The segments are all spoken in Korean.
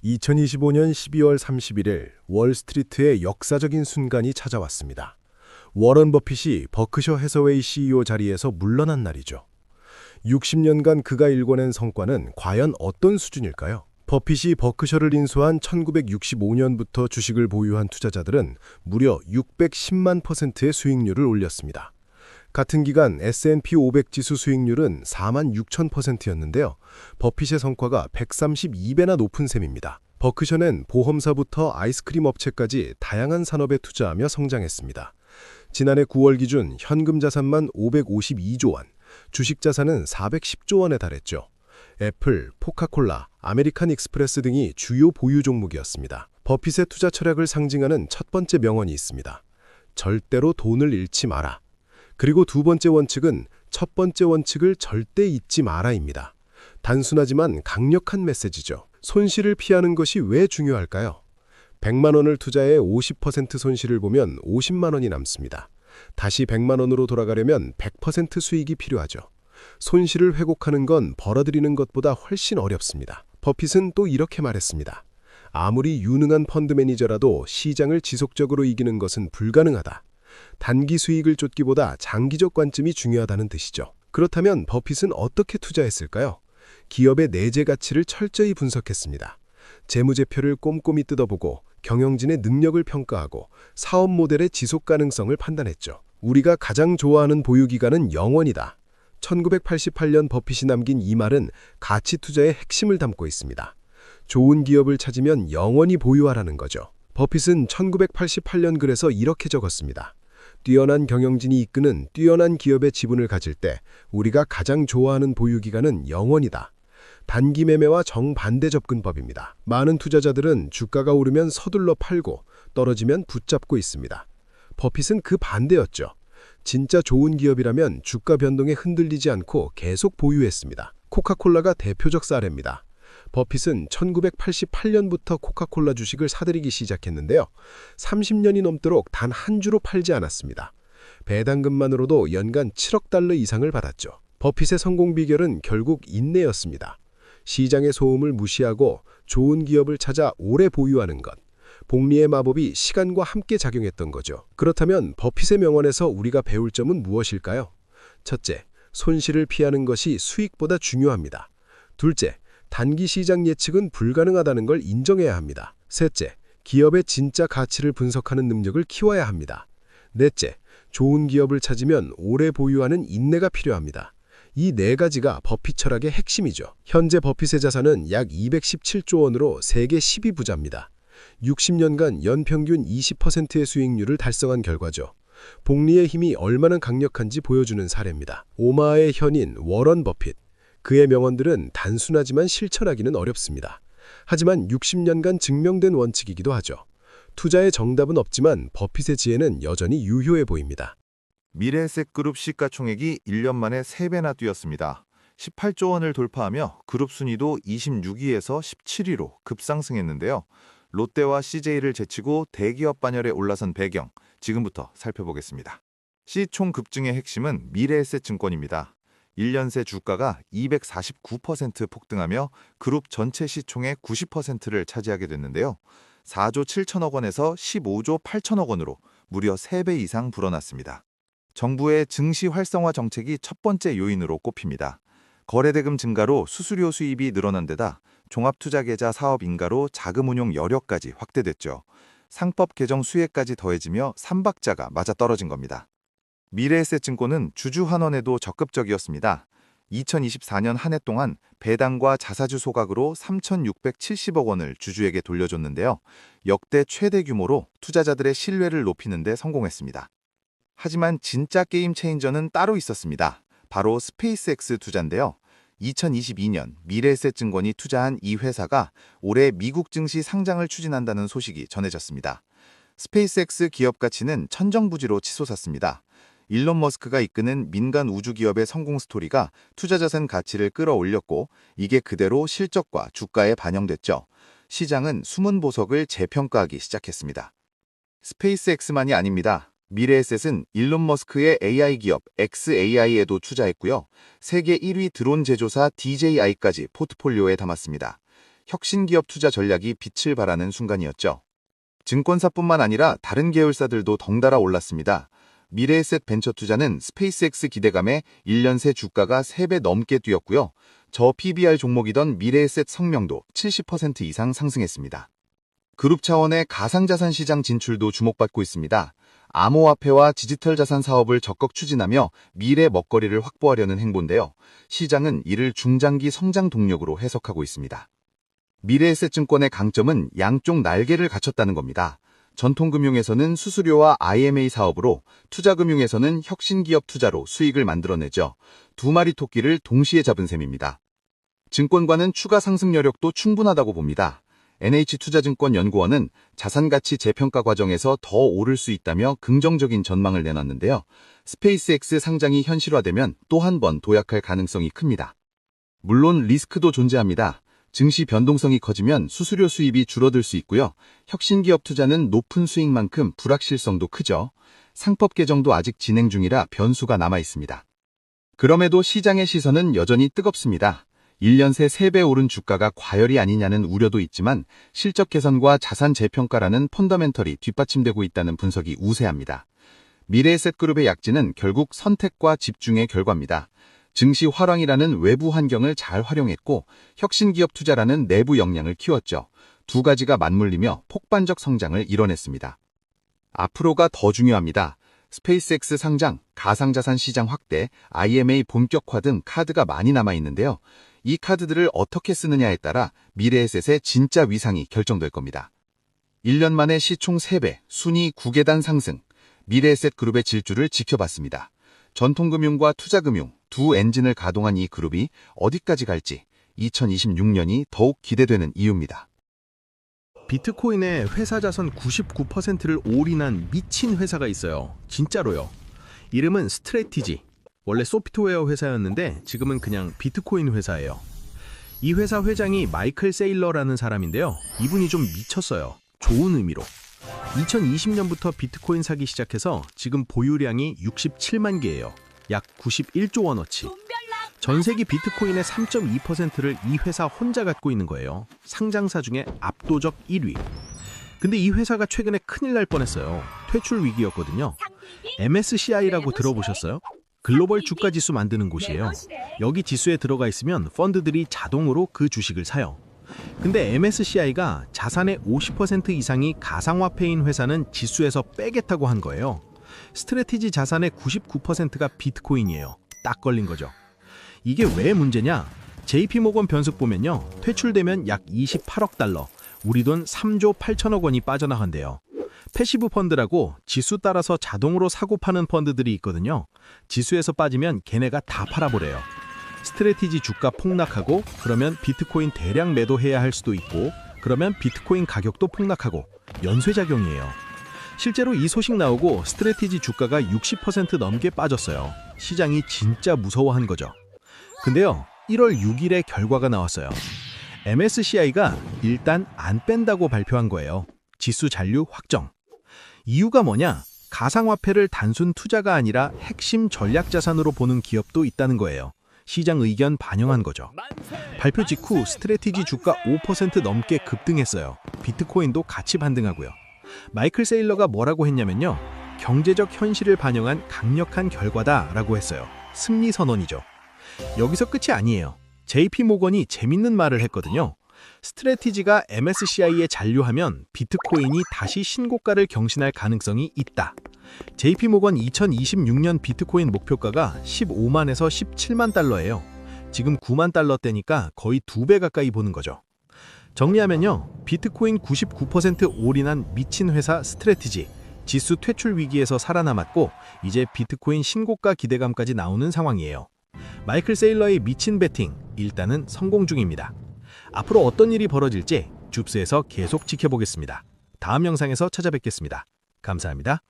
2025년 12월 31일 월스트리트의 역사적인 순간이 찾아왔습니다. 워런 버핏이 버크셔 해서웨이 CEO 자리에서 물러난 날이죠. 60년간 그가 일궈낸 성과는 과연 어떤 수준일까요? 버핏이 버크셔를 인수한 1965년부터 주식을 보유한 투자자들은 무려 610만 %의 수익률을 올렸습니다. 같은 기간 S&P 500 지수 수익률은 4만 6천 %였는데요. 버핏의 성과가 132배나 높은 셈입니다. 버크셔는 보험사부터 아이스크림 업체까지 다양한 산업에 투자하며 성장했습니다. 지난해 9월 기준 현금 자산만 552조 원, 주식 자산은 410조 원에 달했죠. 애플, 포카콜라, 아메리칸 익스프레스 등이 주요 보유 종목이었습니다. 버핏의 투자 철학을 상징하는 첫 번째 명언이 있습니다. 절대로 돈을 잃지 마라. 그리고 두 번째 원칙은 첫 번째 원칙을 절대 잊지 마라입니다. 단순하지만 강력한 메시지죠. 손실을 피하는 것이 왜 중요할까요? 100만 원을 투자해 50% 손실을 보면 50만 원이 남습니다. 다시 100만 원으로 돌아가려면 100% 수익이 필요하죠. 손실을 회복하는 건 벌어들이는 것보다 훨씬 어렵습니다. 버핏은 또 이렇게 말했습니다. 아무리 유능한 펀드 매니저라도 시장을 지속적으로 이기는 것은 불가능하다. 단기 수익을 쫓기보다 장기적 관점이 중요하다는 뜻이죠. 그렇다면 버핏은 어떻게 투자했을까요? 기업의 내재 가치를 철저히 분석했습니다. 재무제표를 꼼꼼히 뜯어보고 경영진의 능력을 평가하고 사업 모델의 지속 가능성을 판단했죠. 우리가 가장 좋아하는 보유기간은 영원이다. 1988년 버핏이 남긴 이 말은 가치 투자의 핵심을 담고 있습니다. 좋은 기업을 찾으면 영원히 보유하라는 거죠. 버핏은 1988년 글에서 이렇게 적었습니다. 뛰어난 경영진이 이끄는 뛰어난 기업의 지분을 가질 때 우리가 가장 좋아하는 보유기간은 영원이다. 단기 매매와 정반대 접근법입니다. 많은 투자자들은 주가가 오르면 서둘러 팔고 떨어지면 붙잡고 있습니다. 버핏은 그 반대였죠. 진짜 좋은 기업이라면 주가 변동에 흔들리지 않고 계속 보유했습니다. 코카콜라가 대표적 사례입니다. 버핏은 1988년부터 코카콜라 주식을 사들이기 시작했는데요. 30년이 넘도록 단 한 주로 팔지 않았습니다. 배당금만으로도 연간 7억 달러 이상을 받았죠. 버핏의 성공 비결은 결국 인내였습니다. 시장의 소음을 무시하고 좋은 기업을 찾아 오래 보유하는 것. 복리의 마법이 시간과 함께 작용했던 거죠. 그렇다면 버핏의 명언에서 우리가 배울 점은 무엇일까요? 첫째, 손실을 피하는 것이 수익보다 중요합니다. 둘째, 단기 시장 예측은 불가능하다는 걸 인정해야 합니다. 셋째, 기업의 진짜 가치를 분석하는 능력을 키워야 합니다. 넷째, 좋은 기업을 찾으면 오래 보유하는 인내가 필요합니다. 이 네 가지가 버핏 철학의 핵심이죠. 현재 버핏의 자산은 약 217조 원으로 세계 12부자입니다. 60년간 연평균 20%의 수익률을 달성한 결과죠. 복리의 힘이 얼마나 강력한지 보여주는 사례입니다. 오마하의 현인 워런 버핏. 그의 명언들은 단순하지만 실천하기는 어렵습니다. 하지만 60년간 증명된 원칙이기도 하죠. 투자의 정답은 없지만 버핏의 지혜는 여전히 유효해 보입니다. 미래에셋그룹 시가총액이 1년 만에 3배나 뛰었습니다. 18조 원을 돌파하며 그룹 순위도 26위에서 17위로 급상승했는데요. 롯데와 CJ를 제치고 대기업 반열에 올라선 배경, 지금부터 살펴보겠습니다. 시총 급증의 핵심은 미래에셋증권입니다. 1년 새 주가가 249% 폭등하며 그룹 전체 시총의 90%를 차지하게 됐는데요. 4조 7천억 원에서 15조 8천억 원으로 무려 3배 이상 불어났습니다. 정부의 증시 활성화 정책이 첫 번째 요인으로 꼽힙니다. 거래대금 증가로 수수료 수입이 늘어난 데다 종합투자계좌 사업 인가로 자금 운용 여력까지 확대됐죠. 상법 개정 수혜까지 더해지며 삼박자가 맞아떨어진 겁니다. 미래에셋증권은 주주 환원에도 적극적이었습니다. 2024년 한 해 동안 배당과 자사주 소각으로 3,670억 원을 주주에게 돌려줬는데요. 역대 최대 규모로 투자자들의 신뢰를 높이는 데 성공했습니다. 하지만 진짜 게임 체인저는 따로 있었습니다. 바로 스페이스X 투자인데요. 2022년 미래에셋증권이 투자한 이 회사가 올해 미국 증시 상장을 추진한다는 소식이 전해졌습니다. 스페이스X 기업 가치는 천정부지로 치솟았습니다. 일론 머스크가 이끄는 민간 우주 기업의 성공 스토리가 투자 자산 가치를 끌어올렸고 이게 그대로 실적과 주가에 반영됐죠. 시장은 숨은 보석을 재평가하기 시작했습니다. 스페이스X만이 아닙니다. 미래에셋은 일론 머스크의 AI 기업 xAI에도 투자했고요. 세계 1위 드론 제조사 DJI까지 포트폴리오에 담았습니다. 혁신기업 투자 전략이 빛을 발하는 순간이었죠. 증권사뿐만 아니라 다른 계열사들도 덩달아 올랐습니다. 미래에셋 벤처투자는 스페이스X 기대감에 1년 새 주가가 3배 넘게 뛰었고요. 저 PBR 종목이던 미래에셋 성명도 70% 이상 상승했습니다. 그룹 차원의 가상자산 시장 진출도 주목받고 있습니다. 암호화폐와 디지털 자산 사업을 적극 추진하며 미래 먹거리를 확보하려는 행보인데요. 시장은 이를 중장기 성장 동력으로 해석하고 있습니다. 미래에셋증권의 강점은 양쪽 날개를 갖췄다는 겁니다. 전통금융에서는 수수료와 IMA 사업으로, 투자금융에서는 혁신기업 투자로 수익을 만들어내죠. 두 마리 토끼를 동시에 잡은 셈입니다. 증권과는 추가 상승 여력도 충분하다고 봅니다. NH투자증권연구원은 자산가치 재평가 과정에서 더 오를 수 있다며 긍정적인 전망을 내놨는데요. 스페이스X 상장이 현실화되면 또 한 번 도약할 가능성이 큽니다. 물론 리스크도 존재합니다. 증시 변동성이 커지면 수수료 수입이 줄어들 수 있고요. 혁신기업 투자는 높은 수익만큼 불확실성도 크죠. 상법 개정도 아직 진행 중이라 변수가 남아 있습니다. 그럼에도 시장의 시선은 여전히 뜨겁습니다. 1년 새 3배 오른 주가가 과열이 아니냐는 우려도 있지만 실적 개선과 자산 재평가라는 펀더멘털이 뒷받침되고 있다는 분석이 우세합니다. 미래에셋그룹의 약진은 결국 선택과 집중의 결과입니다. 증시 화랑이라는 외부 환경을 잘 활용했고 혁신기업 투자라는 내부 역량을 키웠죠. 두 가지가 맞물리며 폭발적 성장을 이뤄냈습니다. 앞으로가 더 중요합니다. 스페이스X 상장, 가상자산 시장 확대, IMA 본격화 등 카드가 많이 남아있는데요. 이 카드들을 어떻게 쓰느냐에 따라 미래에셋의 진짜 위상이 결정될 겁니다. 1년 만에 시총 3배, 순위 9계단 상승, 미래에셋그룹의 질주를 지켜봤습니다. 전통금융과 투자금융 두 엔진을 가동한 이 그룹이 어디까지 갈지 2026년이 더욱 기대되는 이유입니다. 비트코인의 회사 자산 99%를 올인한 미친 회사가 있어요. 진짜로요. 이름은 스트래티지. 원래 소프트웨어 회사였는데 지금은 그냥 비트코인 회사예요. 이 회사 회장이 마이클 세일러라는 사람인데요. 이분이 좀 미쳤어요. 좋은 의미로. 2020년부터 비트코인 사기 시작해서 지금 보유량이 67만 개예요. 약 91조 원어치. 전 세계 비트코인의 3.2%를 이 회사 혼자 갖고 있는 거예요. 상장사 중에 압도적 1위. 근데 이 회사가 최근에 큰일 날 뻔했어요. 퇴출 위기였거든요. MSCI라고 들어보셨어요? 글로벌 주가 지수 만드는 곳이에요. 여기 지수에 들어가 있으면 펀드들이 자동으로 그 주식을 사요. 근데 MSCI가 자산의 50% 이상이 가상화폐인 회사는 지수에서 빼겠다고 한 거예요. 스트래티지 자산의 99%가 비트코인이에요. 딱 걸린 거죠. 이게 왜 문제냐? JP모건 변숙 보면요. 퇴출되면 약 28억 달러, 우리 돈 3조 8천억 원이 빠져나간대요. 패시브 펀드라고 지수 따라서 자동으로 사고 파는 펀드들이 있거든요. 지수에서 빠지면 걔네가 다 팔아버려요. 스트래티지 주가 폭락하고 그러면 비트코인 대량 매도해야 할 수도 있고 그러면 비트코인 가격도 폭락하고 연쇄작용이에요. 실제로 이 소식 나오고 스트래티지 주가가 60% 넘게 빠졌어요. 시장이 진짜 무서워한 거죠. 근데요, 1월 6일에 결과가 나왔어요. MSCI가 일단 안 뺀다고 발표한 거예요. 지수 잔류 확정. 이유가 뭐냐? 가상화폐를 단순 투자가 아니라 핵심 전략 자산으로 보는 기업도 있다는 거예요. 시장 의견 반영한 거죠. 발표 직후 스트래티지 주가 5% 넘게 급등했어요. 비트코인도 같이 반등하고요. 마이클 세일러가 뭐라고 했냐면요. 경제적 현실을 반영한 강력한 결과다라고 했어요. 승리 선언이죠. 여기서 끝이 아니에요. JP모건이 재밌는 말을 했거든요. 스트래티지가 MSCI에 잔류하면 비트코인이 다시 신고가를 경신할 가능성이 있다. JP모건 2026년 비트코인 목표가가 15만에서 17만 달러예요. 지금 9만 달러대니까 거의 2배 가까이 보는 거죠. 정리하면요. 비트코인 99% 올인한 미친 회사 스트래티지. 지수 퇴출 위기에서 살아남았고 이제 비트코인 신고가 기대감까지 나오는 상황이에요. 마이클 세일러의 미친 베팅, 일단은 성공 중입니다. 앞으로 어떤 일이 벌어질지 줍스에서 계속 지켜보겠습니다. 다음 영상에서 찾아뵙겠습니다. 감사합니다.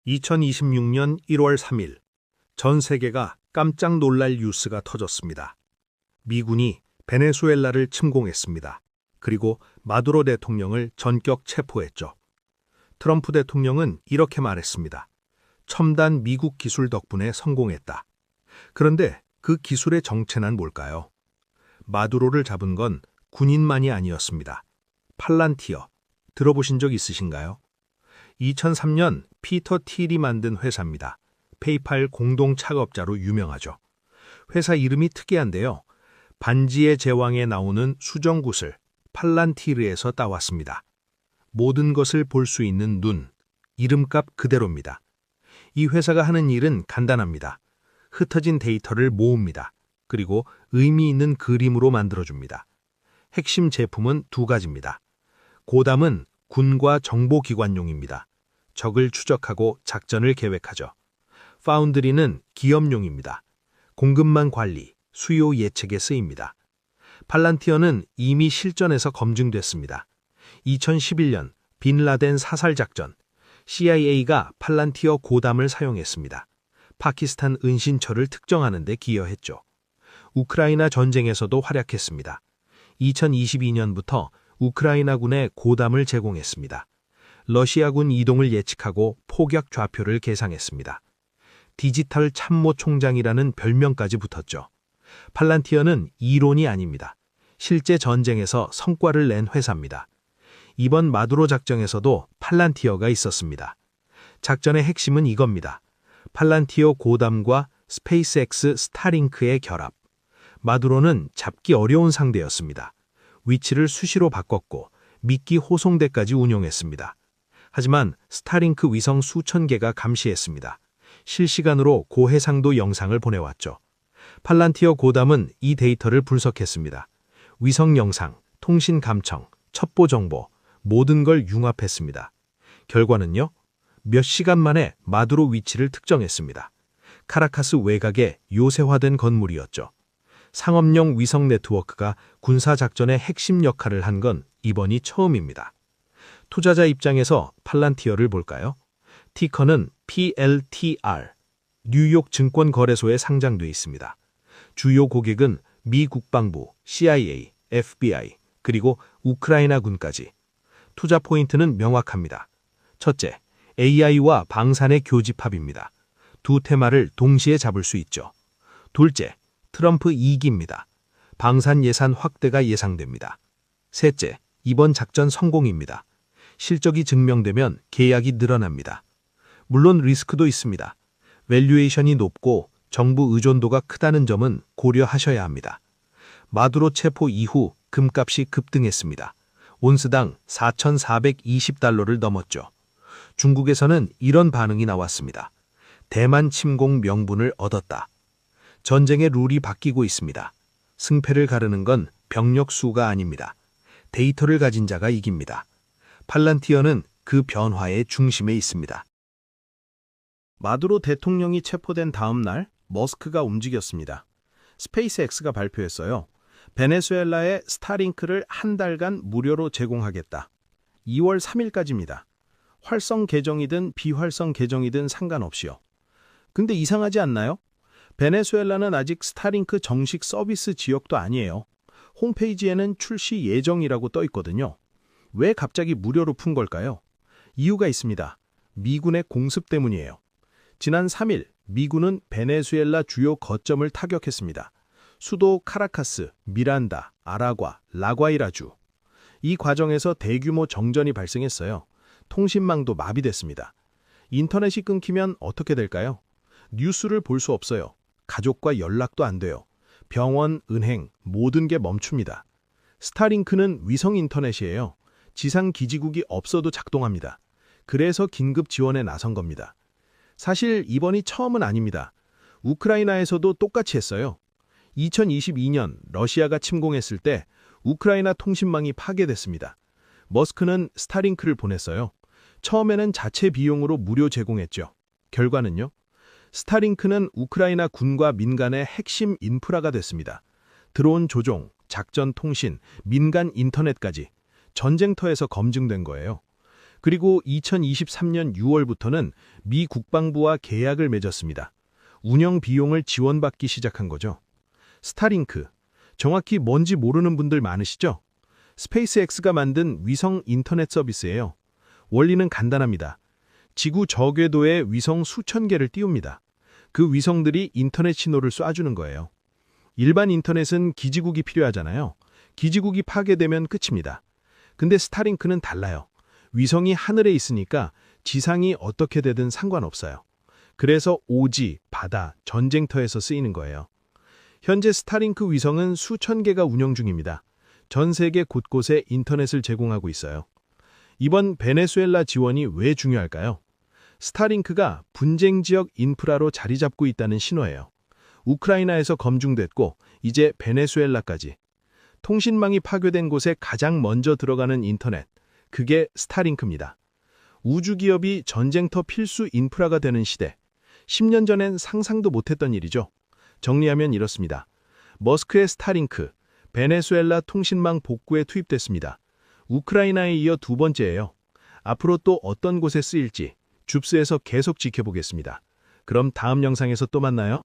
2026년 1월 3일, 전 세계가 깜짝 놀랄 뉴스가 터졌습니다. 미군이 베네수엘라를 침공했습니다. 그리고 마두로 대통령을 전격 체포했죠. 트럼프 대통령은 이렇게 말했습니다. 첨단 미국 기술 덕분에 성공했다. 그런데 그 기술의 정체는 뭘까요? 마두로를 잡은 건 군인만이 아니었습니다. 팔란티어, 들어보신 적 있으신가요? 2003년 피터 틸이 만든 회사입니다. 페이팔 공동 창업자로 유명하죠. 회사 이름이 특이한데요. 반지의 제왕에 나오는 수정굿을 팔란티르에서 따왔습니다. 모든 것을 볼 수 있는 눈, 이름값 그대로입니다. 이 회사가 하는 일은 간단합니다. 흩어진 데이터를 모읍니다. 그리고 의미 있는 그림으로 만들어줍니다. 핵심 제품은 두 가지입니다. 고담은 군과 정보기관용입니다. 적을 추적하고 작전을 계획하죠. 파운드리는 기업용입니다. 공급망 관리, 수요 예측에 쓰입니다. 팔란티어는 이미 실전에서 검증됐습니다. 2011년 빈라덴 사살 작전, CIA가 팔란티어 고담을 사용했습니다. 파키스탄 은신처를 특정하는 데 기여했죠. 우크라이나 전쟁에서도 활약했습니다. 2022년부터 우크라이나군에 고담을 제공했습니다. 러시아군 이동을 예측하고 포격 좌표를 계상했습니다. 디지털 참모총장이라는 별명까지 붙었죠. 팔란티어는 이론이 아닙니다. 실제 전쟁에서 성과를 낸 회사입니다. 이번 마두로 작전에서도 팔란티어가 있었습니다. 작전의 핵심은 이겁니다. 팔란티어 고담과 스페이스X 스타링크의 결합. 마두로는 잡기 어려운 상대였습니다. 위치를 수시로 바꿨고 미끼 호송대까지 운용했습니다. 하지만 스타링크 위성 수천 개가 감시했습니다. 실시간으로 고해상도 영상을 보내왔죠. 팔란티어 고담은 이 데이터를 분석했습니다. 위성 영상, 통신 감청, 첩보 정보, 모든 걸 융합했습니다. 결과는요? 몇 시간 만에 마두로 위치를 특정했습니다. 카라카스 외곽의 요새화된 건물이었죠. 상업용 위성 네트워크가 군사작전의 핵심 역할을 한 건 이번이 처음입니다. 투자자 입장에서 팔란티어를 볼까요? 티커는 PLTR, 뉴욕 증권거래소에 상장돼 있습니다. 주요 고객은 미 국방부, CIA, FBI, 그리고 우크라이나군까지. 투자 포인트는 명확합니다. 첫째, AI와 방산의 교집합입니다. 두 테마를 동시에 잡을 수 있죠. 둘째, 트럼프 2기입니다. 방산 예산 확대가 예상됩니다. 셋째, 이번 작전 성공입니다. 실적이 증명되면 계약이 늘어납니다. 물론 리스크도 있습니다. 밸류에이션이 높고 정부 의존도가 크다는 점은 고려하셔야 합니다. 마두로 체포 이후 금값이 급등했습니다. 온스당 4,420달러를 넘었죠. 중국에서는 이런 반응이 나왔습니다. 대만 침공 명분을 얻었다. 전쟁의 룰이 바뀌고 있습니다. 승패를 가르는 건 병력 수가 아닙니다. 데이터를 가진 자가 이깁니다. 팔란티어는 그 변화의 중심에 있습니다. 마두로 대통령이 체포된 다음 날 머스크가 움직였습니다. 스페이스X가 발표했어요. 베네수엘라에 스타링크를 한 달간 무료로 제공하겠다. 2월 3일까지입니다. 활성 계정이든 비활성 계정이든 상관없이요. 근데 이상하지 않나요? 베네수엘라는 아직 스타링크 정식 서비스 지역도 아니에요. 홈페이지에는 출시 예정이라고 떠 있거든요. 왜 갑자기 무료로 푼 걸까요? 이유가 있습니다. 미군의 공습 때문이에요. 지난 3일 미군은 베네수엘라 주요 거점을 타격했습니다. 수도 카라카스, 미란다, 아라과, 라과이라주. 이 과정에서 대규모 정전이 발생했어요. 통신망도 마비됐습니다. 인터넷이 끊기면 어떻게 될까요? 뉴스를 볼 수 없어요. 가족과 연락도 안 돼요. 병원, 은행, 모든 게 멈춥니다. 스타링크는 위성 인터넷이에요. 지상 기지국이 없어도 작동합니다. 그래서 긴급 지원에 나선 겁니다. 사실 이번이 처음은 아닙니다. 우크라이나에서도 똑같이 했어요. 2022년 러시아가 침공했을 때 우크라이나 통신망이 파괴됐습니다. 머스크는 스타링크를 보냈어요. 처음에는 자체 비용으로 무료 제공했죠. 결과는요? 스타링크는 우크라이나 군과 민간의 핵심 인프라가 됐습니다. 드론 조종, 작전 통신, 민간 인터넷까지 전쟁터에서 검증된 거예요. 그리고 2023년 6월부터는 미 국방부와 계약을 맺었습니다. 운영 비용을 지원받기 시작한 거죠. 스타링크, 정확히 뭔지 모르는 분들 많으시죠? 스페이스X가 만든 위성 인터넷 서비스예요. 원리는 간단합니다. 지구 저궤도에 위성 수천 개를 띄웁니다. 그 위성들이 인터넷 신호를 쏴주는 거예요. 일반 인터넷은 기지국이 필요하잖아요. 기지국이 파괴되면 끝입니다. 근데 스타링크는 달라요. 위성이 하늘에 있으니까 지상이 어떻게 되든 상관없어요. 그래서 오지, 바다, 전쟁터에서 쓰이는 거예요. 현재 스타링크 위성은 수천 개가 운영 중입니다. 전 세계 곳곳에 인터넷을 제공하고 있어요. 이번 베네수엘라 지원이 왜 중요할까요? 스타링크가 분쟁 지역 인프라로 자리 잡고 있다는 신호예요. 우크라이나에서 검증됐고 이제 베네수엘라까지. 통신망이 파괴된 곳에 가장 먼저 들어가는 인터넷, 그게 스타링크입니다. 우주기업이 전쟁터 필수 인프라가 되는 시대, 10년 전엔 상상도 못했던 일이죠. 정리하면 이렇습니다. 머스크의 스타링크, 베네수엘라 통신망 복구에 투입됐습니다. 우크라이나에 이어 두 번째예요. 앞으로 또 어떤 곳에 쓰일지 줍스에서 계속 지켜보겠습니다. 그럼 다음 영상에서 또 만나요.